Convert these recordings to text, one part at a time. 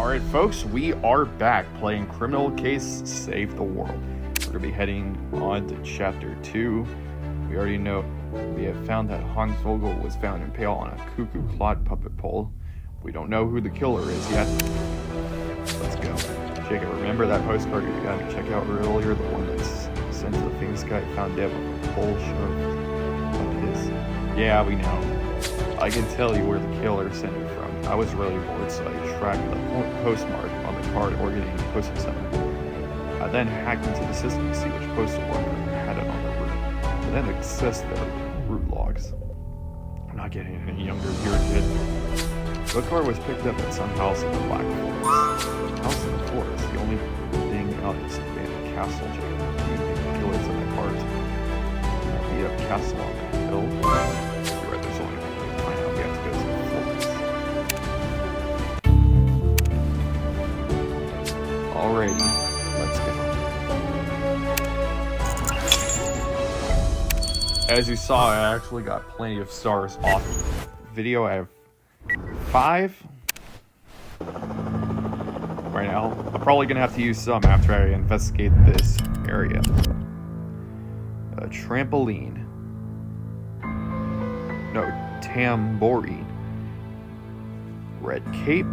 Alright folks, we are back playing Criminal Case Save the World. We're going to be heading on to Chapter 2. We already know we have found that Hans Vogel was found impaled on a cuckoo clock puppet pole. We don't know who the killer is yet. Let's go. Jacob, remember that postcard you got to check out earlier? The one that's sent to the famous guy found dead with a pole shoved up his... Yeah, we know. I can tell you where the killer sent it from. I was really bored, so I tracked the postmark on the card organizing the postal center. I then hacked into the system to see which postal worker had it on the route, and then accessed their route logs. I'm not getting any younger here, kid. The card was picked up at some house in the Black Forest. House in the forest. The only thing out is the abandoned castle. Jacob, do you think the killers in that card beat up castle on the hill? You're right. There's only one way to find out. We have to go to the forest. Alrighty, let's go. As you saw, I actually got plenty of stars off the video. I have 5 right now. I'm probably gonna have to use some after I investigate this area. A trampoline. No, tambourine. Red cape.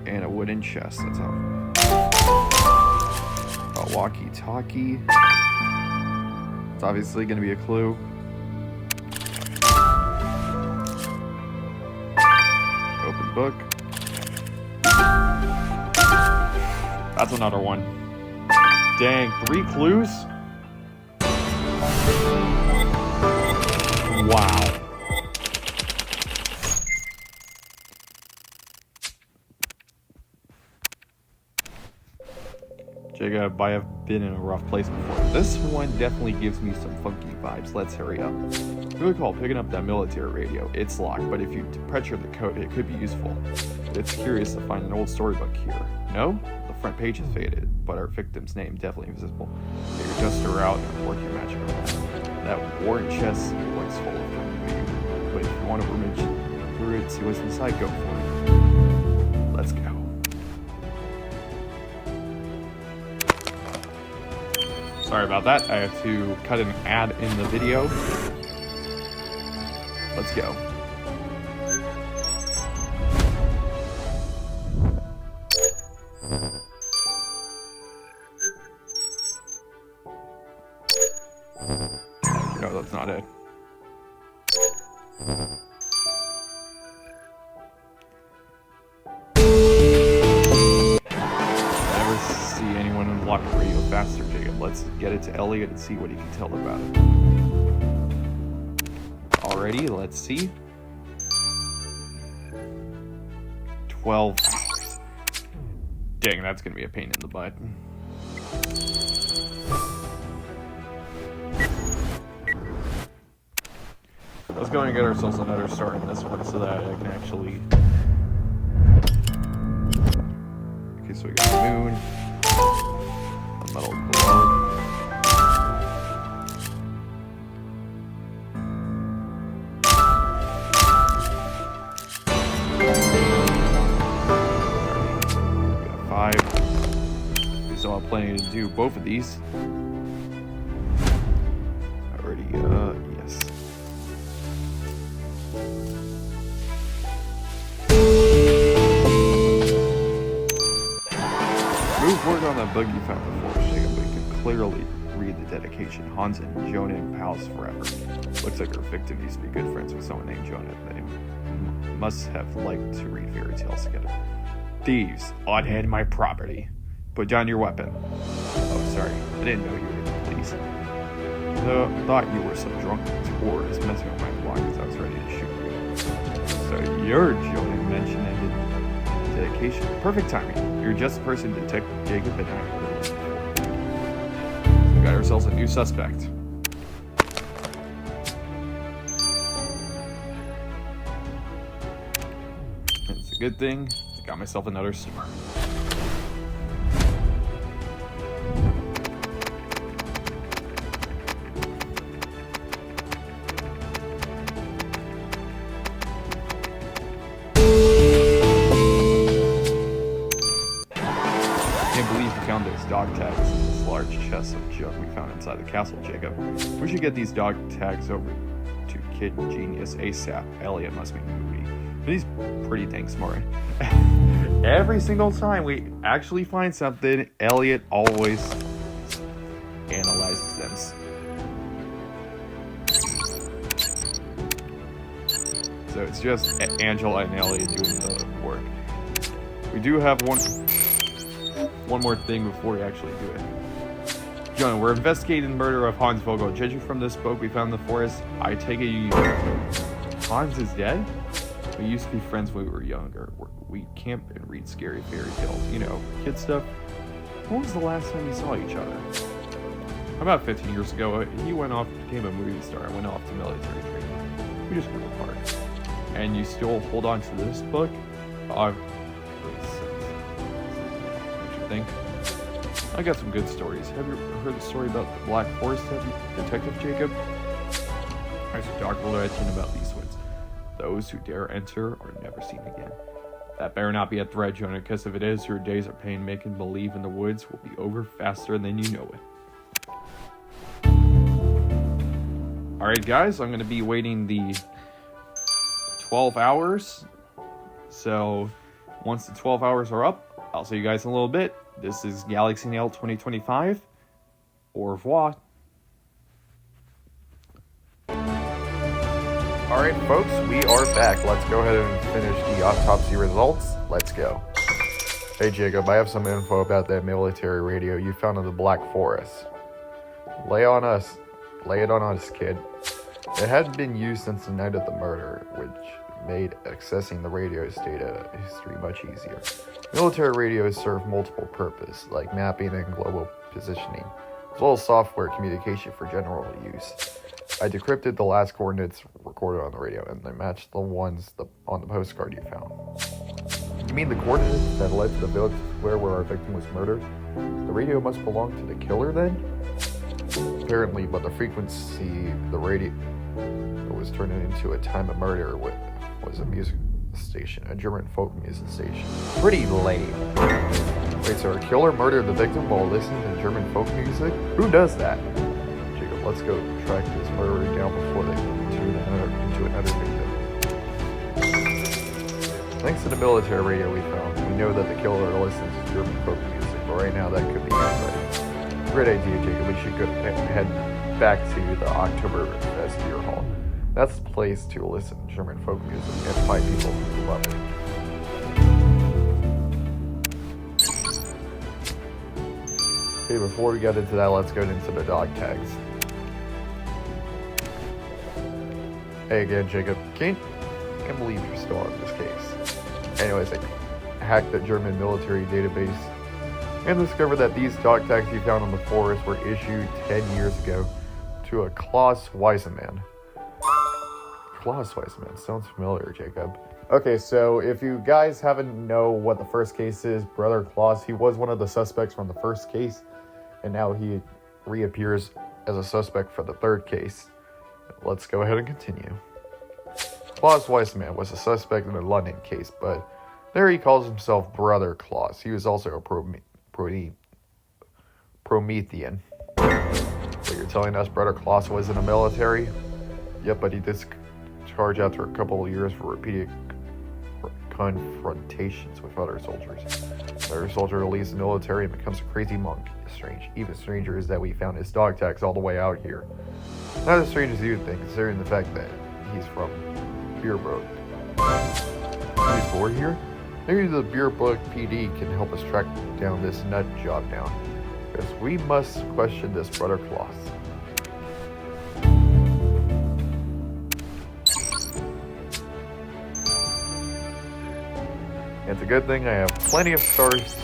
And a wooden chest. That's all. A walkie-talkie. It's obviously going to be a clue. Open book. That's another one. Dang, 3 clues? Wow. Jacob, I have been in a rough place before. This one definitely gives me some funky vibes. Let's hurry up. Really cool, picking up that military radio. It's locked, but if you pressure the code, it could be useful. It's curious to find an old storybook here. No? The front page is faded, but our victim's name definitely visible. Get your duster out and work your magic around. That worn chest looks full of them, but if you want to rummage through it, see what's inside, go for it. Let's go. Sorry about that. I have to cut an ad in the video. Let's go. No, that's not it. Never see anyone unlock the radio faster, Jacob. Let's get it to Elliot and see what he can tell about it. Alrighty, let's see. 12 hours. Dang, that's gonna be a pain in the butt. Let's go and get ourselves another start in this one so that I can actually... Okay, so we got the moon. The metal globe. We got 5. We still have plenty to do both of these. Already, yes. Move word on that book you found before, Jacob. We can clearly read the dedication. Hans and Jonah and pals forever. Looks like our victim used to be good friends with someone named Jonah. They must have liked to read fairy tales together. Thieves, oddhead my property. Put down your weapon. Oh, sorry. I didn't know you were the police. Thought you were some drunk tourist messing with my block because I was ready to shoot you. So you're Jonah mentioned in the dedication. Perfect timing. You're just the person Detective Jacob and I were looking for. So we got ourselves a new suspect. It's a good thing I got myself another star. found those dog tags in this large chest of junk we found inside the castle, Jacob. We should get these dog tags over to Kid Genius ASAP. Elliot must be moody, but he's pretty dang smart. Every single time we actually find something, Elliot always analyzes them. So it's just Angela and Elliot doing the work. We do have one more thing before we actually do it. Jonah, we're investigating the murder of Hans Vogel. Judging from this book we found in the forest, I take it Hans is dead? We used to be friends when we were younger. We camp and read scary fairy tales. You know, kid stuff. When was the last time you saw each other? About 15 years ago, he went off, became a movie star. I went off to military training. We just grew apart. And you still hold on to this book? What you think? I got some good stories. Have you heard the story about the Black Forest Detective Jacob? There's a dark legend about these woods. Those who dare enter are never seen again. That better not be a threat, Jonah, because if it is, your days of pain making believe in the woods will be over faster than you know it. Alright guys, I'm going to be waiting the 12 hours. So, once the 12 hours are up, I'll see you guys in a little bit. This is Galaxy Nail 2025. Au revoir. Alright folks, we are back. Let's go ahead and finish the autopsy results. Let's go. Hey Jacob, I have some info about that military radio you found in the Black Forest. Lay it on us, kid. It hadn't been used since the night of the murder, which made accessing the radio's data history much easier. Military radios serve multiple purposes, like mapping and global positioning, as well as software communication for general use. I decrypted the last coordinates recorded on the radio, and they matched the ones on the postcard you found. You mean the coordinates that led to the village square where our victim was murdered? The radio must belong to the killer then? Apparently, but the frequency the radio was turned into a time of murder was a music station, a German folk music station. Pretty lame. Wait, so our killer murdered the victim while listening to German folk music? Who does that? Jacob, let's go track this murderer down before they tune into another victim. Thanks to the military radio we found, we know that the killer listens to German folk music, but right now that could be anybody. Great idea, Jacob. We should go head back to the Oktoberfest beer hall. That's the place to listen to German folk music and find people who love it. Okay, before we get into that, let's go into the dog tags. Hey again, Jacob. Can't believe you're still on this case. Anyways, I hacked the German military database and discovered that these dog tags you found in the forest were issued 10 years ago to a Klaus Weismann. Klaus Weismann, sounds familiar, Jacob. Okay, so if you guys haven't know what the first case is, Brother Klaus, he was one of the suspects from the first case, and now he reappears as a suspect for the third case. Let's go ahead and continue. Klaus Weismann was a suspect in the London case, but there he calls himself Brother Klaus. He was also a Promethean. So you're telling us Brother Klaus was in the military? Yep, but he discharged after a couple of years for repeated confrontations with other soldiers. Another soldier leaves the military and becomes a crazy monk. Strange. Even stranger is that we found his dog tags all the way out here. Not as strange as you would think, considering the fact that he's from Beerbrook. He's bored here? Maybe the Beerbrook PD can help us track down this nut job now. Because we must question this Brother Klaus. It's a good thing I have plenty of stars.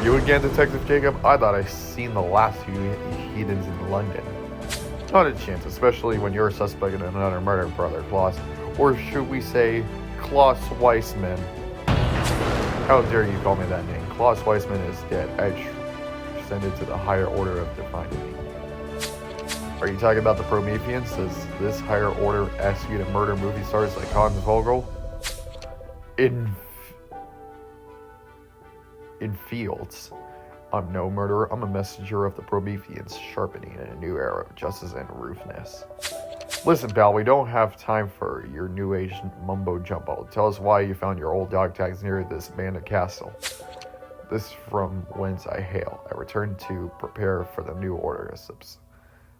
You again, Detective Jacob? I thought I seen the last few heathens in London. Not a chance, especially when you're a suspect in another murder, Brother Klaus. Or should we say, Klaus Weismann? How dare you call me that name? Klaus Weismann is dead. I send it to the higher order of divinity. Are you talking about the Prometheans? Does this higher order ask you to murder movie stars like Hans Vogel? in fields. I'm no murderer. I'm a messenger of the Prometheans, sharpening a new era of justice and rudeness. Listen, pal, we don't have time for your new age mumbo-jumbo. Tell us why you found your old dog tags near this abandoned castle. This from whence I hail. I returned to prepare for the new order.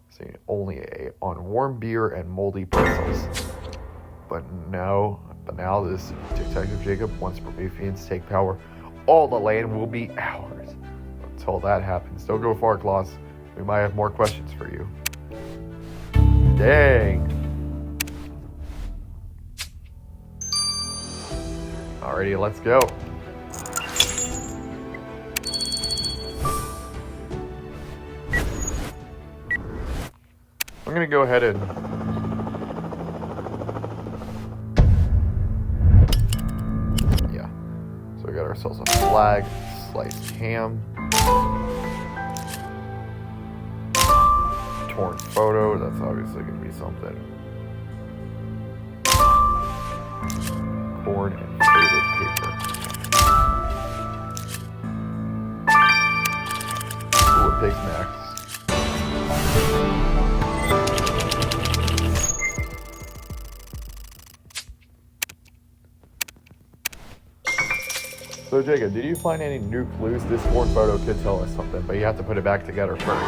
Saying only on warm beer and moldy pretzels. But now this Detective Jacob, once Prometheans take power, all the land will be ours. Until that happens, don't go far, Klaus. We might have more questions for you. Dang. Alrighty, let's go. I'm gonna go ahead and so we got ourselves a flag, sliced ham, torn photo, that's obviously gonna be something. Corn and faded paper. Ooh, it takes Max. So Jacob, did you find any new clues? This torn photo could tell us something, but you have to put it back together first.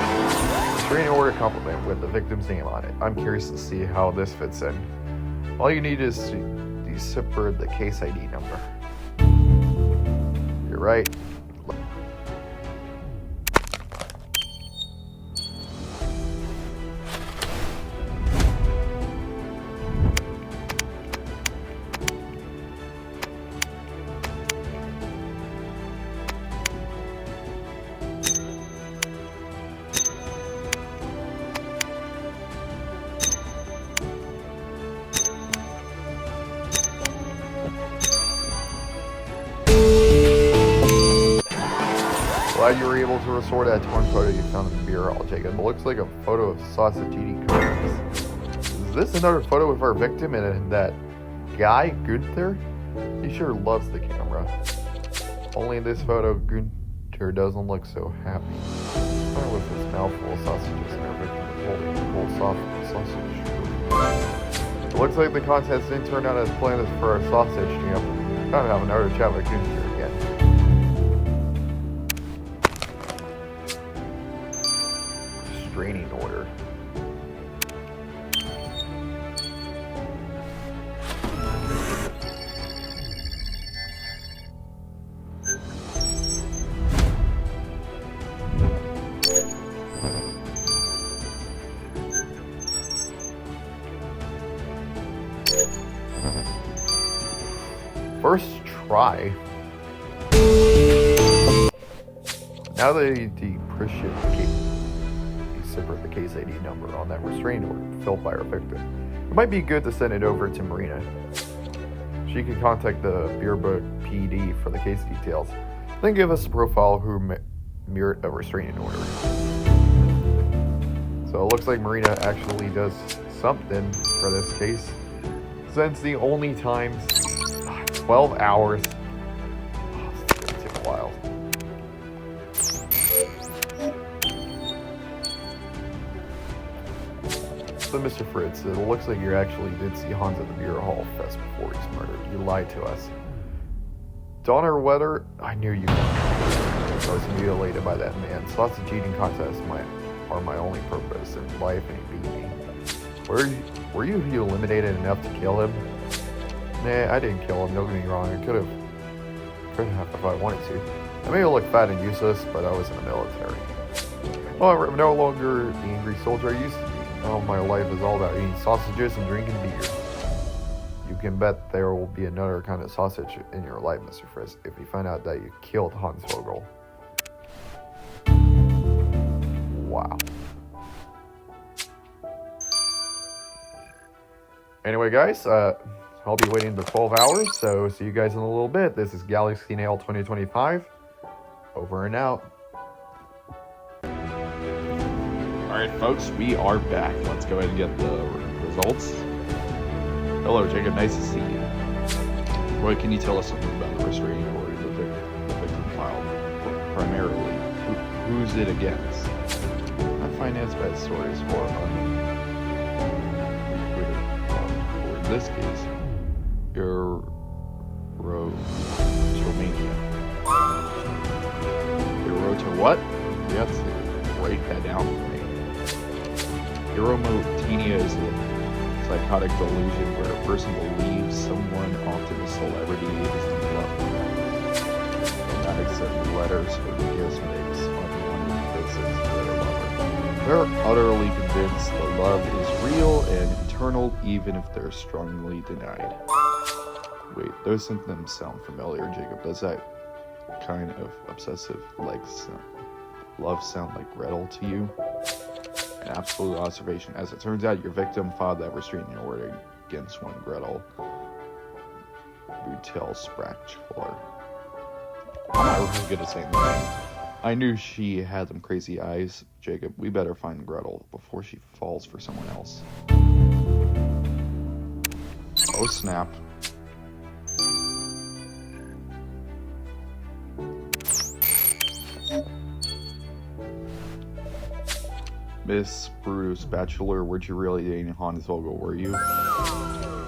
Restraining order compliment with the victim's name on it. I'm curious to see how this fits in. All you need is to decipher the case ID number. You're right. Glad you were able to restore that torn photo you found in the beer hall, Jacob. It looks like a photo of sausage eating cookies. Is this another photo of our victim and that guy, Gunther? He sure loves the camera. Only in this photo, Gunther doesn't look so happy. With his mouth full of sausages and our victim is holding a cold sausage. It looks like the contest didn't turn out as planned as for our sausage jam. Time to have another chat with Gunther again. Restraining order. First try. Now they depreciate the case ID number on that restraining order filled by our victim. It might be good to send it over to Marina. She can contact the Beerbook PD for the case details, then give us a profile who merit a restraining order. So it looks like Marina actually does something for this case, since the only time 12 hours. Oh, it's gonna take a while. So, Mr. Fritz, it looks like you actually did see Hans at the Beer Hall Fest before he's murdered. You lied to us. Donnerwetter, I knew you. I was mutilated by that man. Sausage eating contests are my only purpose in life, and he beat me. Were you eliminated enough to kill him? Nah, I didn't kill him, don't get me wrong. I could have if I wanted to. I may have looked fat and useless, but I was in the military. Well, I'm no longer the angry soldier I used to be. Now my life is all about eating sausages and drinking beer. You can bet there will be another kind of sausage in your life, Mr. Frisk, if you find out that you killed Hans Vogel. Wow. Anyway, guys, I'll be waiting for 12 hours, so see you guys in a little bit. This is Galaxy Nail 2025. Over and out. Alright, folks, we are back. Let's go ahead and get the results. Hello, Jacob. Nice to see you. Roy, can you tell us something about the restraining order the victim filed? who's it against? I finance bad stories for or in this case, Euromania. Euro what? You have to break that down for me. Euromania is a psychotic delusion where a person believes someone, often a celebrity, is in love with them. Fanatics send letters or gifts makes unwanted visits to their lover. They're utterly convinced the love is real and eternal, even if they're strongly denied. Wait, those symptoms sound familiar, Jacob. Does that kind of obsessive love sound like Gretel to you? An absolute observation. As it turns out, your victim filed that restraining order against one Gretel Butel Sprachler. I was gonna say that. I knew she had them crazy eyes. Jacob, we better find Gretel before she falls for someone else. Oh snap. Miss Brutus Bachelor, weren't you really dating Hans Vogel, were you?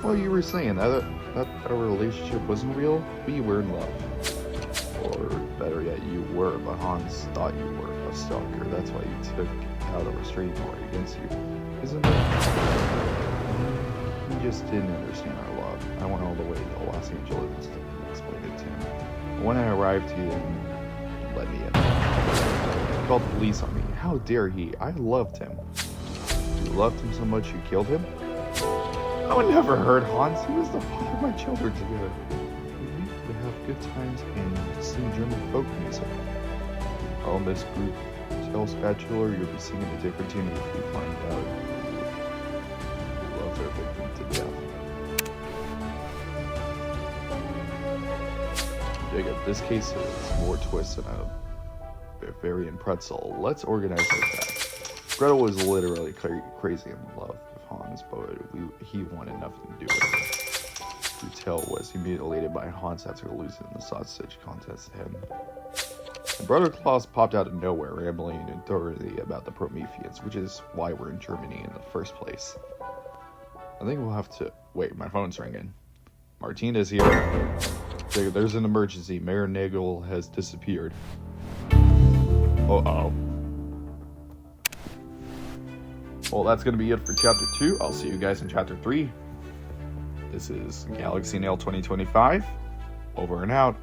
Well, you were saying that our relationship wasn't real? We were in love. Or better yet, you were, but Hans thought you were a stalker. That's why you took out a restraining order against you. Isn't it? He just didn't understand our love. I went all the way to Los Angeles to explain it to him. When I arrived, he didn't let me in. He called the police on me. How dare he? I loved him. You loved him so much you killed him? I would never hurt Hans. He was the father of my children together. We have good times and sing German folk music. Oh, Miss Group, tell Spatula you'll be singing a different tune if you find out. You love their victim to death. Jacob, this case has more twists than a Bavarian pretzel. Let's organize that. Gretel was literally crazy in love with Hans, but he wanted nothing to do with it. Butel was humiliated by Hans after losing the sausage contest to him. And Brother Klaus popped out of nowhere, rambling thoroughly about the Prometheans, which is why we're in Germany in the first place. I think we'll have to... Wait, my phone's ringing. Martina's here. There's an emergency. Mayor Nagel has disappeared. Uh-oh. Well, that's going to be it for Chapter 2. I'll see you guys in Chapter 3. This is Galaxy Nail 2025. Over and out.